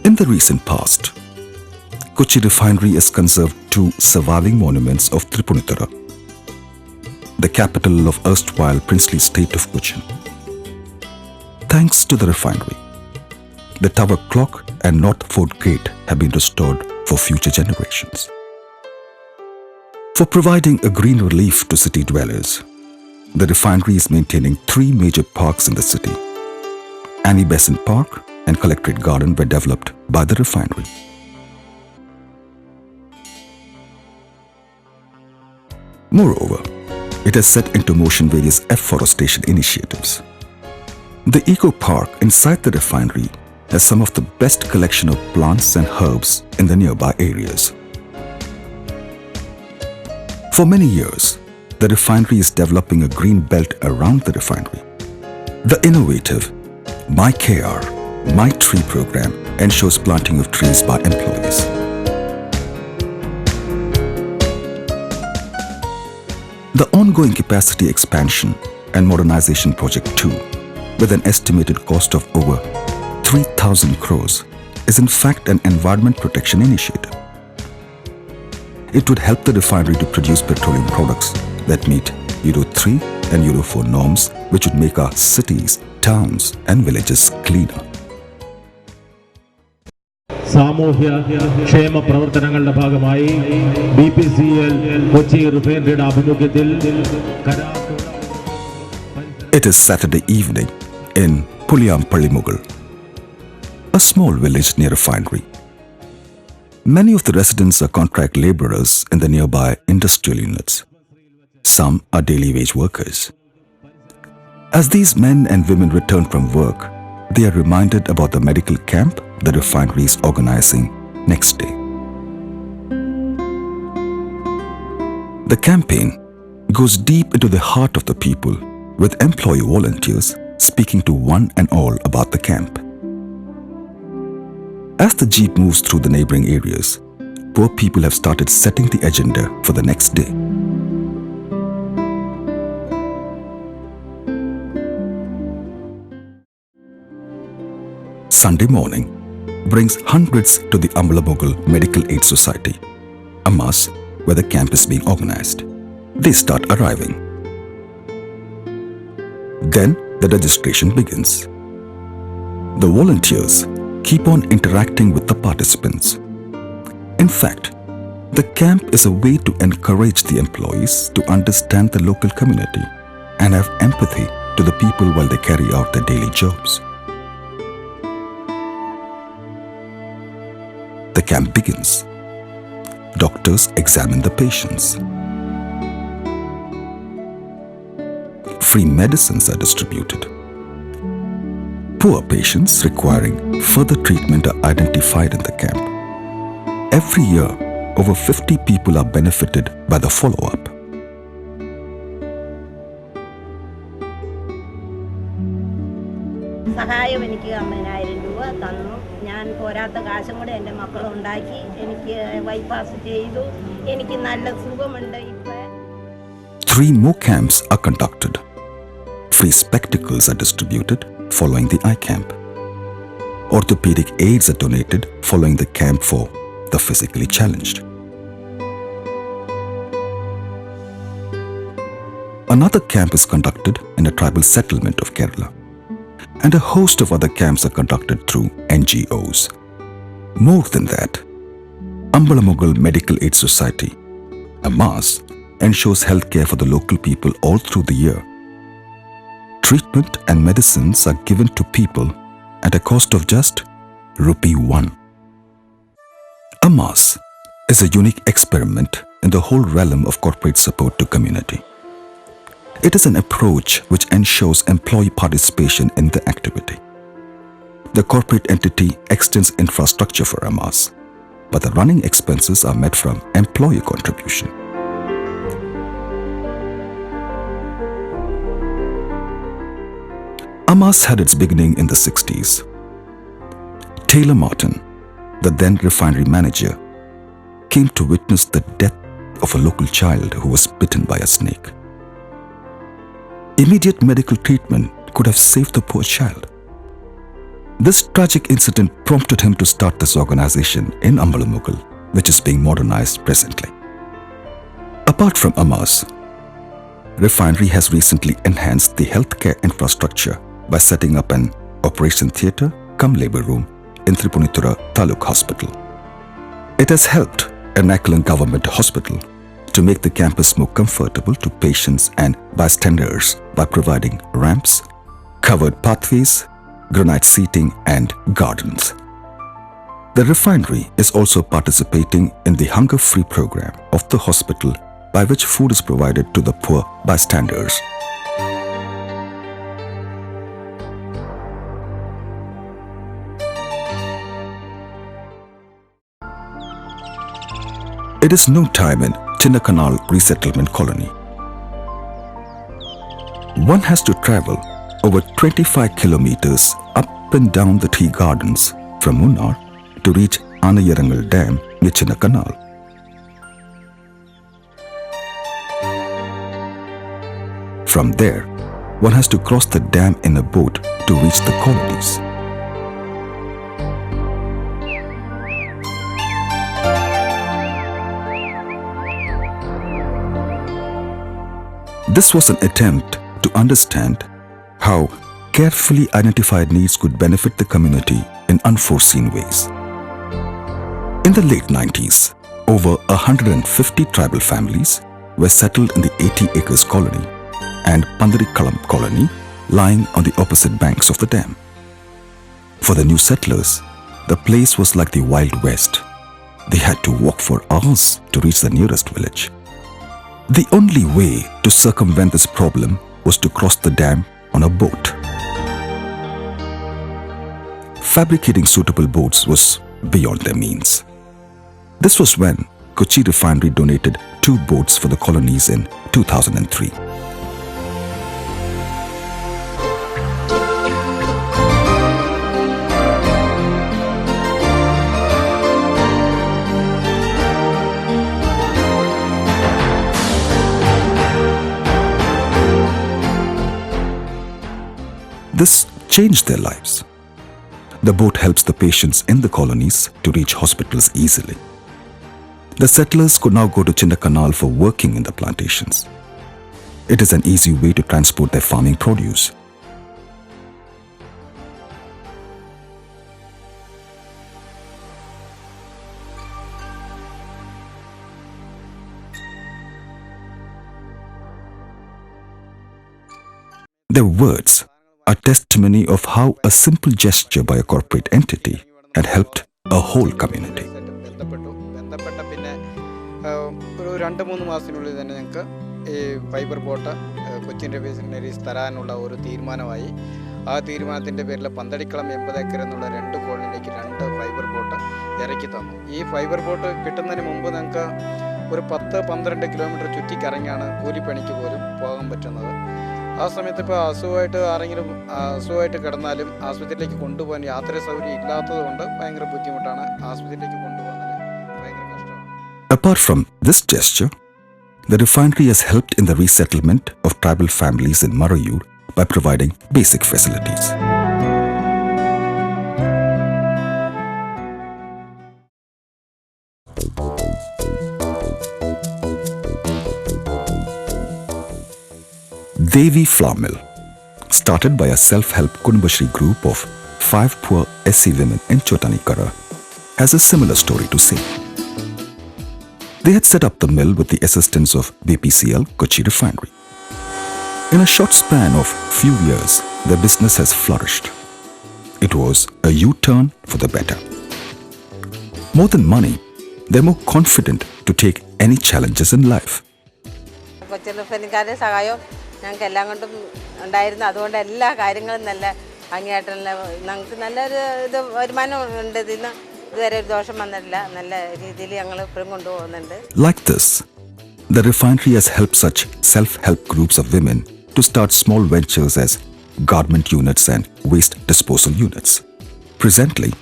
In the recent past, Kochi Refinery has conserved two surviving monuments of Tripunithura, the capital of erstwhile princely state of Cochin. Thanks to the refinery, the tower clock and North Fort Gate have been restored for future generations. For providing a green relief to city dwellers, the refinery is maintaining three major parks in the city. Annie Besant Park and Collectorate Garden were developed by the refinery. Moreover, it has set into motion various afforestation initiatives. The Eco Park inside the refinery has some of the best collection of plants and herbs in the nearby areas. For many years, the refinery is developing a green belt around the refinery. The innovative My KR, My Tree program ensures planting of trees by employees. The ongoing capacity expansion and modernization project 2, with an estimated cost of over 3,000 crores, is in fact an environment protection initiative. It would help the refinery to produce petroleum products that meet Euro 3 and Euro 4 norms, which would make our cities, towns and villages cleaner. സാമൂഹ്യ ക്ഷേമ പ്രവർത്തനങ്ങളുടെ ഭാഗമായി BPCL Kochi റിഫൈനറിയുടെ ആഭിമുഖ്യത്തിൽ It is Saturday evening in Puliyampalli, a small village near a refinery. Many of the residents are contract laborers in the nearby industrial units. Some are daily wage workers. As these men and women return from work, they are reminded about the medical camp the refinery is organizing next day. The campaign goes deep into the heart of the people, with employee volunteers speaking to one and all about the camp. As the jeep moves through the neighboring areas, poor people have started setting the agenda for the next day. Sunday morning brings hundreds to the Ambalamogal Medical Aid Society, a mass where the camp is being organized. They start arriving. Then the registration begins. The volunteers keep on interacting with the participants. In fact, the camp is a way to encourage the employees to understand the local community and have empathy to the people while they carry out their daily jobs. The camp begins. Doctors examine the patients. Free medicines are distributed. Poor patients requiring further treatment are identified in the camp. Every year, over 50 people are benefited by the follow-up. സഹായം എനിക്ക് 50,000 രൂപ തന്നു. ഞാൻ പോരാത്ത കാശും കൂടെ എൻ്റെ മക്കളുണ്ടാക്കി എനിക്ക് bypass ചെയ്തു. എനിക്ക് നല്ല സുഖമുണ്ട് ഇപ്പോൾ. 3 more camps are conducted. Free spectacles are distributed following the eye camp. Orthopedic aids are donated following the camp for the physically challenged. Another camp is conducted in a tribal settlement of Kerala, and a host of other camps are conducted through NGOs. More than that, Ambalamogal Medical Aid Society, a mass, ensures healthcare for the local people all through the year. Treatment and medicines are given to people at a cost of just ₹1. AMAS is a unique experiment in the whole realm of corporate support to community. It is an approach which ensures employee participation in the activity. The corporate entity extends infrastructure for AMAS, but the running expenses are met from employee contribution. AMAS had its beginning in the 60s. Taylor Martin, the then refinery manager, came to witness the death of a local child who was bitten by a snake. Immediate medical treatment could have saved the poor child. This tragic incident prompted him to start this organization in Ambalamukal, which is being modernized presently. Apart from Amas, Refinery has recently enhanced the healthcare infrastructure by setting up an operation theatre cum labor room in Tripunithura Taluk Hospital. It has helped Ernakulam Government Hospital to make the campus more comfortable to patients and bystanders by providing ramps, covered pathways, granite seating and gardens. The refinery is also participating in the hunger-free program of the hospital by which food is provided to the poor bystanders. It is no time in Chinnakanal Resettlement Colony. One has to travel over 25 kilometers up and down the tea gardens from Munnar to reach Anayarangal Dam near Chinnakanal. From there, one has to cross the dam in a boat to reach the colonies. This was an attempt to understand how carefully identified needs could benefit the community in unforeseen ways. In the late 90s, over 150 tribal families were settled in the 80 acres colony and Pandarikalam colony lying on the opposite banks of the dam. For the new settlers, the place was like the Wild West. They had to walk for hours to reach the nearest village. The only way to circumvent this problem was to cross the dam on a boat. Fabricating suitable boats was beyond their means. This was when Kochi Refinery donated 2 boats for the colonies in 2003. This changed their lives. The boat helps the patients in the colonies to reach hospitals easily. The settlers could now go to Chinnakanal for working in the plantations. It is an easy way to transport their farming produce. Their words are testimony of how a simple gesture by a corporate entity had helped a whole community. ഒരു 2-3 മാസത്തിനുള്ളിൽ തന്നെ ഞങ്ങൾക്ക് ഈ fibre boat Cochin refineries തരാനുള്ള ഒരു തീരുമാനമായി. ആ തീരുമാനത്തിൻ്റെ പേരിൽ പന്തടിക്കളം 80 ഏക്കർ എന്നുള്ള 2 കോളനിയിലേക്ക് 2 ഫൈബർ ബോട്ട് ഇറക്കി തന്നു. ഈ ഫൈബർ ബോട്ട് കിട്ടുന്നതിന് മുമ്പ് ഞങ്ങൾക്ക് ഒരു 10-12 കിലോമീറ്റർ ചുറ്റിക്കറങ്ങിയാണ് കൂലിപ്പണിക്ക് പോലും പോകാൻ പറ്റുന്നത്. ആ സമയത്ത് ഇപ്പോൾ അസുഖമായിട്ട് കിടന്നാലും ആശുപത്രിയിലേക്ക് കൊണ്ടുപോകാൻ യാത്രാ സൗകര്യം ഇല്ലാത്തത് കൊണ്ട് ഭയങ്കര ബുദ്ധിമുട്ടാണ്. ആശുപത്രിയിലേക്ക് കൊണ്ടുപോകുന്നത് ഭയങ്കര കഷ്ടമാണ്. Apart from this gesture, the refinery has helped in the resettlement of tribal families in Marayur by providing basic facilities. Devi Flour Mill, started by a self-help Kudumbashree group of 5 poor SC women in Chotanikara, has a similar story to say. They had set up the mill with the assistance of BPCL Kochi Refinery. In a short span of few years, their business has flourished. It was a U-turn for the better. More than money, they're more confident to take any challenges in life. Cochin റിഫൈനറിക്കാരുടെ സഹായം ഞങ്ങൾക്ക് എല്ലാം കൊണ്ടും ഉണ്ടായിരുന്നു. അതുകൊണ്ട് എല്ലാ കാര്യങ്ങളും നല്ല ഭംഗിയായിട്ടുള്ള ഞങ്ങൾക്ക് നല്ലൊരു വരുമാനം ഉണ്ട്. ഇതിന് ഇതുവരെ ഒരു ദോഷം വന്നിട്ടില്ല. നല്ല രീതിയിൽ ഞങ്ങൾ ഇപ്പോഴും കൊണ്ടുപോകുന്നുണ്ട്. Like this, the refinery has helped such self-help groups of women to start small ventures as garment units and waste disposal units. Presently,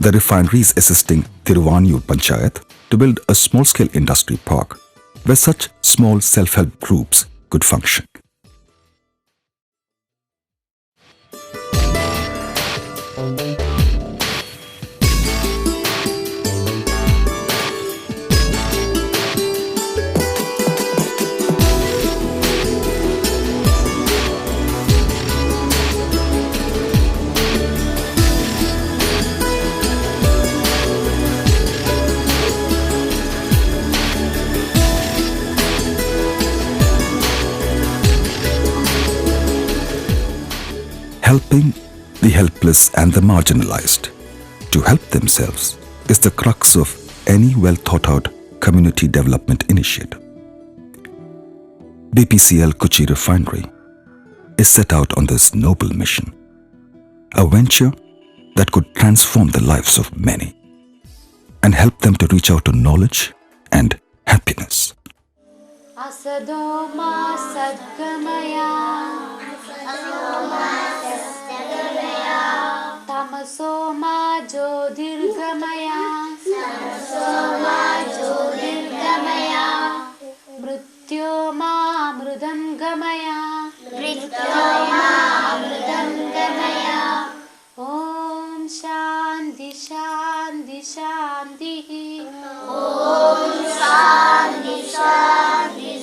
the refinery is assisting Thiruvaniyur Panchayat to build a small-scale industry park where such small self-help groups could function. Helping the helpless and the marginalized to help themselves is the crux of any well-thought-out community development initiative. BPCL Kochi Refinery is set out on this noble mission, a venture that could transform the lives of many and help them to reach out to knowledge and happiness. Asado मा सद्गमया तमसो मा ज्योतिर्गमया मृत्यो मा अमृतं गमया ॐ शान्ति शान्ति शान्तिः ॐ शान्ति शान्ति